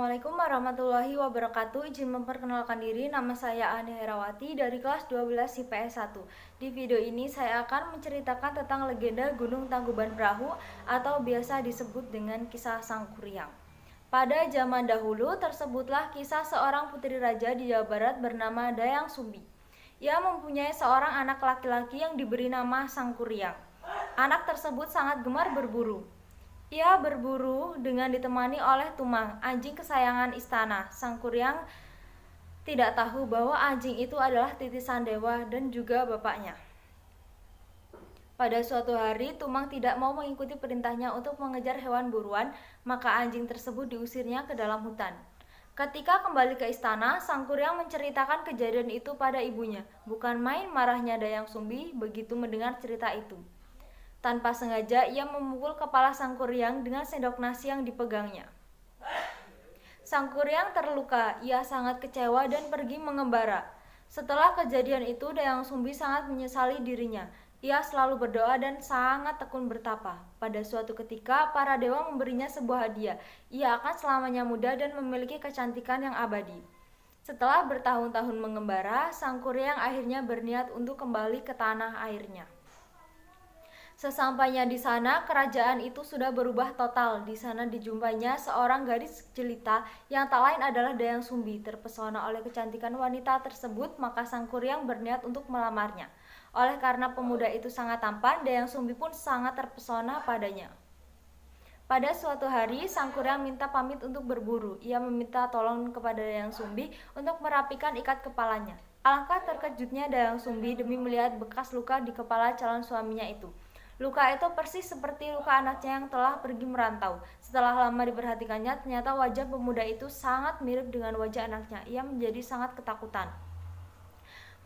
Assalamualaikum warahmatullahi wabarakatuh. Izin memperkenalkan diri, nama saya Ania Herawati dari kelas 12 IPS 1. Di video ini saya akan menceritakan tentang legenda Gunung Tangkuban Perahu atau biasa disebut dengan kisah Sangkuriang. Pada zaman dahulu tersebutlah kisah seorang putri raja di Jawa Barat bernama Dayang Sumbi. Ia mempunyai seorang anak laki-laki yang diberi nama Sangkuriang. Anak tersebut sangat gemar berburu. Ia berburu dengan ditemani oleh Tumang, anjing kesayangan istana. Sangkuriang tidak tahu bahwa anjing itu adalah titisan dewa dan juga bapaknya. Pada suatu hari, Tumang tidak mau mengikuti perintahnya untuk mengejar hewan buruan, maka anjing tersebut diusirnya ke dalam hutan. Ketika kembali ke istana, Sangkuriang menceritakan kejadian itu pada ibunya. Bukan main marahnya Dayang Sumbi begitu mendengar cerita itu. Tanpa sengaja, ia memukul kepala Sangkuriang dengan sendok nasi yang dipegangnya. Sangkuriang terluka, ia sangat kecewa dan pergi mengembara. Setelah kejadian itu, Dayang Sumbi sangat menyesali dirinya. Ia selalu berdoa dan sangat tekun bertapa. Pada suatu ketika, para dewa memberinya sebuah hadiah. Ia akan selamanya muda dan memiliki kecantikan yang abadi. Setelah bertahun-tahun mengembara, Sangkuriang akhirnya berniat untuk kembali ke tanah airnya. Sesampainya di sana, kerajaan itu sudah berubah total. Di sana dijumpainya seorang gadis jelita yang tak lain adalah Dayang Sumbi. Terpesona oleh kecantikan wanita tersebut, maka Sangkuriang berniat untuk melamarnya. Oleh karena pemuda itu sangat tampan, Dayang Sumbi pun sangat terpesona padanya. Pada suatu hari, Sangkuriang minta pamit untuk berburu. Ia meminta tolong kepada Dayang Sumbi untuk merapikan ikat kepalanya. Alangkah terkejutnya Dayang Sumbi demi melihat bekas luka di kepala calon suaminya itu. Luka itu persis seperti luka anaknya yang telah pergi merantau. Setelah lama diperhatikannya, ternyata wajah pemuda itu sangat mirip dengan wajah anaknya. Ia menjadi sangat ketakutan.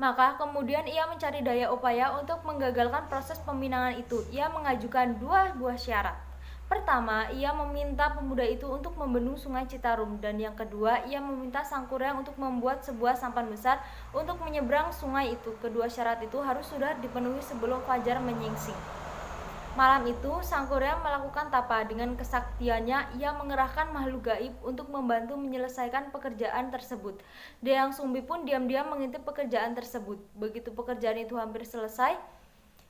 Maka kemudian ia mencari daya upaya untuk menggagalkan proses peminangan itu. Ia mengajukan dua buah syarat. Pertama, ia meminta pemuda itu untuk membendung sungai Citarum, dan yang kedua, ia meminta Sangkuriang untuk membuat sebuah sampan besar untuk menyeberang sungai itu. Kedua syarat itu harus sudah dipenuhi sebelum fajar menyingsing. Malam itu, Sangkuriang melakukan tapa. Dengan kesaktiannya, ia mengerahkan makhluk gaib untuk membantu menyelesaikan pekerjaan tersebut. Dayang Sumbi pun diam-diam mengintip pekerjaan tersebut. Begitu pekerjaan itu hampir selesai,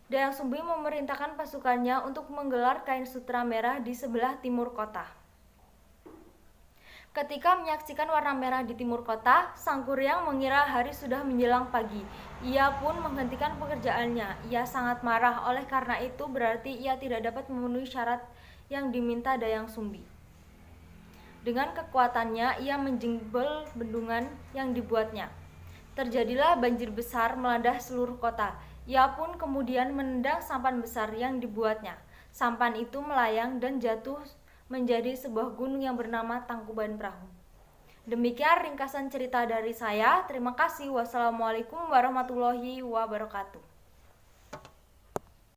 Dayang Sumbi memerintahkan pasukannya untuk menggelar kain sutra merah di sebelah timur kota. Ketika menyaksikan warna merah di timur kota, Sangkuriang mengira hari sudah menjelang pagi. Ia pun menghentikan pekerjaannya. Ia sangat marah, oleh karena itu berarti ia tidak dapat memenuhi syarat yang diminta Dayang Sumbi. Dengan kekuatannya, ia menjebol bendungan yang dibuatnya. Terjadilah banjir besar melanda seluruh kota. Ia pun kemudian menendang sampan besar yang dibuatnya. Sampan itu melayang dan jatuh menjadi sebuah gunung yang bernama Tangkuban Perahu. Demikian ringkasan cerita dari saya. Terima kasih. Wassalamualaikum warahmatullahi wabarakatuh.